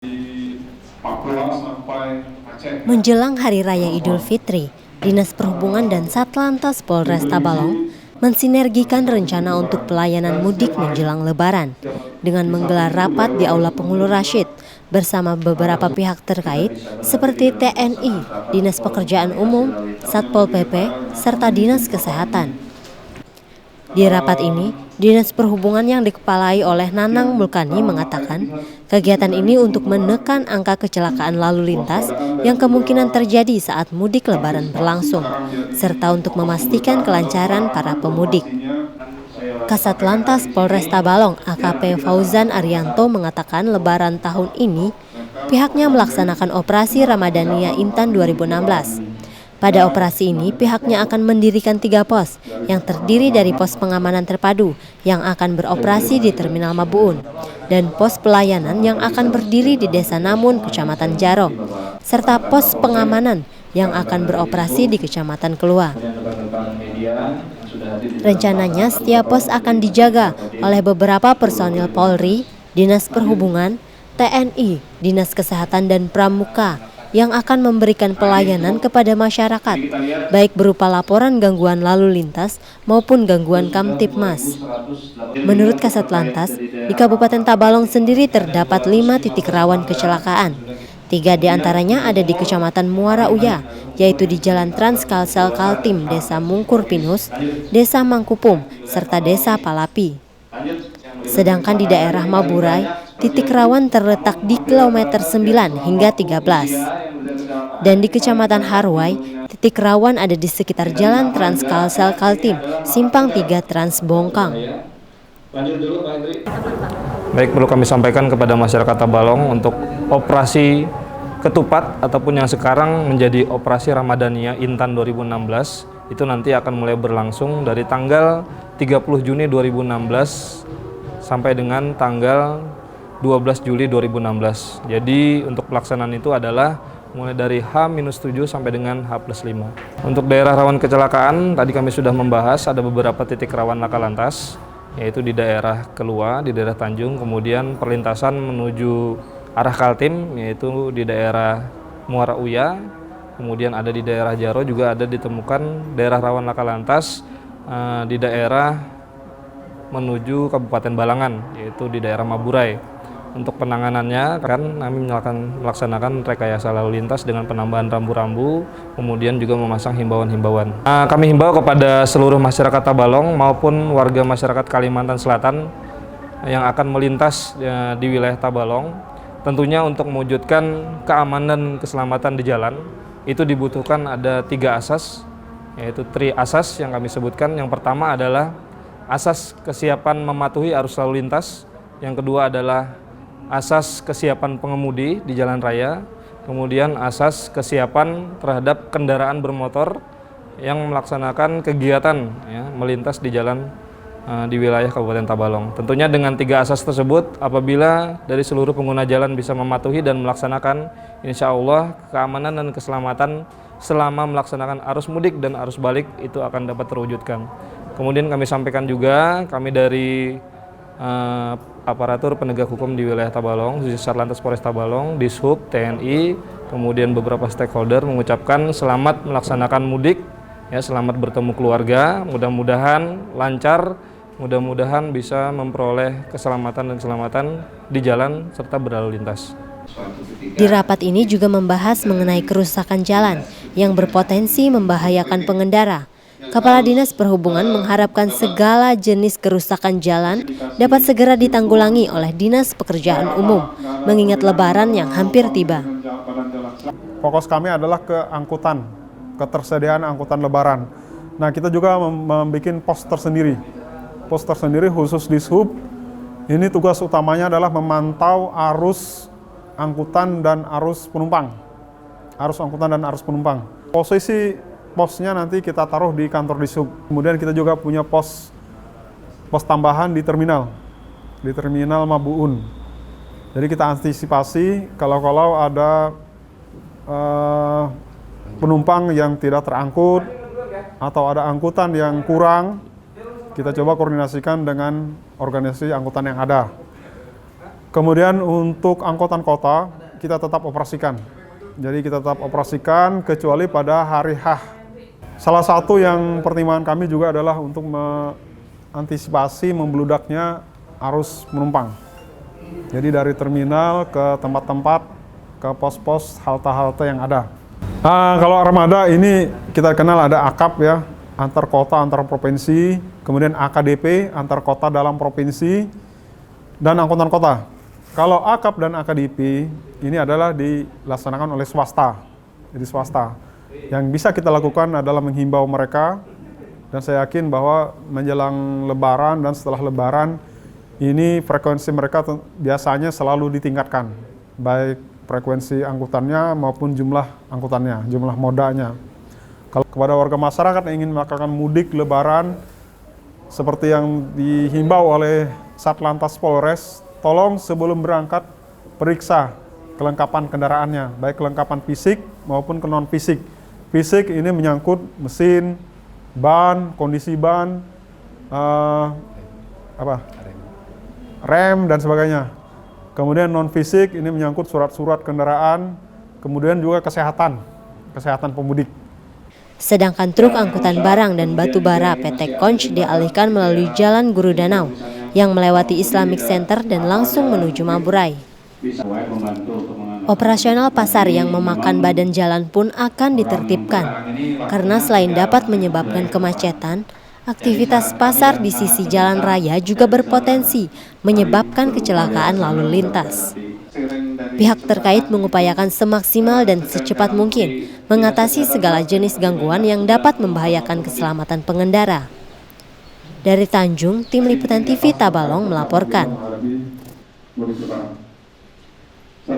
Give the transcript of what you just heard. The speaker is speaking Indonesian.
Papua sampai Aceh. Menjelang Hari Raya Idul Fitri, Dinas Perhubungan dan Satlantas Polres Tabalong mensinergikan rencana untuk pelayanan mudik menjelang Lebaran dengan menggelar rapat di Aula Penghulu Rasyid bersama beberapa pihak terkait seperti TNI, Dinas Pekerjaan Umum, Satpol PP, serta Dinas Kesehatan. Di rapat ini, Dinas Perhubungan yang dikepalai oleh Nanang Mulkani mengatakan kegiatan ini untuk menekan angka kecelakaan lalu lintas yang kemungkinan terjadi saat mudik Lebaran berlangsung, serta untuk memastikan kelancaran para pemudik. Kasat Lantas Polres Tabalong AKP Fauzan Arianto mengatakan Lebaran tahun ini pihaknya melaksanakan operasi Ramadhania Intan 2016. Pada operasi ini, pihaknya akan mendirikan 3 pos yang terdiri dari pos pengamanan terpadu yang akan beroperasi di Terminal Mabuun dan pos pelayanan yang akan berdiri di Desa Namun, Kecamatan Jaro, serta pos pengamanan yang akan beroperasi di Kecamatan Kelua. Rencananya, setiap pos akan dijaga oleh beberapa personil Polri, Dinas Perhubungan, TNI, Dinas Kesehatan, dan Pramuka yang akan memberikan pelayanan kepada masyarakat, baik berupa laporan gangguan lalu lintas maupun gangguan Kamtibmas. Menurut Kasat Lantas, di Kabupaten Tabalong sendiri terdapat 5 titik rawan kecelakaan. 3 diantaranya ada di Kecamatan Muara Uya, yaitu di Jalan Trans Kalsel Kaltim, Desa Mungkur Pinus, Desa Mangkupum, serta Desa Palapi. Sedangkan di daerah Maburay, titik rawan terletak di kilometer 9 hingga 13. Dan di Kecamatan Harway, titik rawan ada di sekitar Jalan Trans Kalsel Kaltim, Simpang 3 Trans Bongkang. Baik, perlu kami sampaikan kepada masyarakat Tabalong untuk operasi ketupat ataupun yang sekarang menjadi operasi Ramadhania Intan 2016 itu nanti akan mulai berlangsung dari tanggal 30 Juni 2016 sampai dengan tanggal 12 Juli 2016. Jadi untuk pelaksanaan itu adalah mulai dari H-7 sampai dengan H+5. Untuk daerah rawan kecelakaan, tadi kami sudah membahas ada beberapa titik rawan laka lantas, yaitu di daerah Kelua, di daerah Tanjung, kemudian perlintasan menuju arah Kaltim, yaitu di daerah Muara Uya, kemudian ada di daerah Jaro, juga ada ditemukan daerah rawan laka lantas di daerah menuju Kabupaten Balangan, yaitu di daerah Maburay. Untuk penanganannya kan kami melaksanakan rekayasa lalu lintas dengan penambahan rambu-rambu, kemudian juga memasang himbauan-himbauan. Kami himbau kepada seluruh masyarakat Tabalong maupun warga masyarakat Kalimantan Selatan yang akan melintas di wilayah Tabalong, tentunya untuk mewujudkan keamanan dan keselamatan di jalan, itu dibutuhkan ada 3 asas, yaitu 3 asas yang kami sebutkan. Yang pertama adalah asas kesiapan mematuhi arus lalu lintas, yang kedua adalah asas kesiapan pengemudi di jalan raya, kemudian asas kesiapan terhadap kendaraan bermotor yang melaksanakan kegiatan melintas di jalan di wilayah Kabupaten Tabalong. Tentunya dengan 3 asas tersebut, apabila dari seluruh pengguna jalan bisa mematuhi dan melaksanakan, insya Allah keamanan dan keselamatan selama melaksanakan arus mudik dan arus balik itu akan dapat terwujudkan. Kemudian kami sampaikan juga, kami dari aparatur penegak hukum di wilayah Tabalong, Satlantas Polres Tabalong, Dishub, TNI, kemudian beberapa stakeholder mengucapkan selamat melaksanakan mudik, selamat bertemu keluarga, mudah-mudahan lancar, mudah-mudahan bisa memperoleh keselamatan dan keselamatan di jalan serta berlalu lintas. Di rapat ini juga membahas mengenai kerusakan jalan yang berpotensi membahayakan pengendara. Kepala Dinas Perhubungan mengharapkan segala jenis kerusakan jalan dapat segera ditanggulangi oleh Dinas Pekerjaan Umum, mengingat Lebaran yang hampir tiba. Fokus kami adalah ke angkutan, ketersediaan angkutan Lebaran. Nah, kita juga membuat pos tersendiri. Pos tersendiri khusus di Dishub. Ini tugas utamanya adalah memantau arus angkutan dan arus penumpang. Arus angkutan dan arus penumpang. Posisi posnya nanti kita taruh di kantor Dishub. Kemudian kita juga punya pos tambahan di terminal Mabuun. Jadi kita antisipasi kalau ada penumpang yang tidak terangkut atau ada angkutan yang kurang, kita coba koordinasikan dengan organisasi angkutan yang ada. Kemudian untuk angkutan kota kita tetap operasikan. Jadi kita tetap operasikan kecuali pada hari H. Salah satu yang pertimbangan kami juga adalah untuk mengantisipasi membludaknya arus penumpang. Jadi dari terminal ke tempat-tempat, ke pos-pos halte-halte yang ada. Kalau armada ini kita kenal ada AKAP ya, antar kota, antar provinsi, kemudian AKDP, antar kota dalam provinsi, dan angkutan kota. Kalau AKAP dan AKDP ini adalah dilaksanakan oleh swasta, jadi swasta. Yang bisa kita lakukan adalah menghimbau mereka, dan saya yakin bahwa menjelang Lebaran dan setelah Lebaran ini frekuensi mereka biasanya selalu ditingkatkan, baik frekuensi angkutannya maupun jumlah angkutannya, jumlah modanya. Kalau kepada warga masyarakat yang ingin melakukan mudik Lebaran, seperti yang dihimbau oleh Satlantas Polres, tolong sebelum berangkat periksa kelengkapan kendaraannya, baik kelengkapan fisik maupun non fisik. Fisik ini menyangkut mesin, ban, kondisi ban, rem dan sebagainya. Kemudian non fisik ini menyangkut surat-surat kendaraan, kemudian juga kesehatan pemudik. Sedangkan truk angkutan barang dan batu bara PT Konch dialihkan melalui Jalan Guru Danau yang melewati Islamic Center dan langsung menuju Maburay. Operasional pasar yang memakan badan jalan pun akan ditertibkan, karena selain dapat menyebabkan kemacetan, aktivitas pasar di sisi jalan raya juga berpotensi menyebabkan kecelakaan lalu lintas. Pihak terkait mengupayakan semaksimal dan secepat mungkin mengatasi segala jenis gangguan yang dapat membahayakan keselamatan pengendara. Dari Tanjung, Tim Liputan TV Tabalong melaporkan.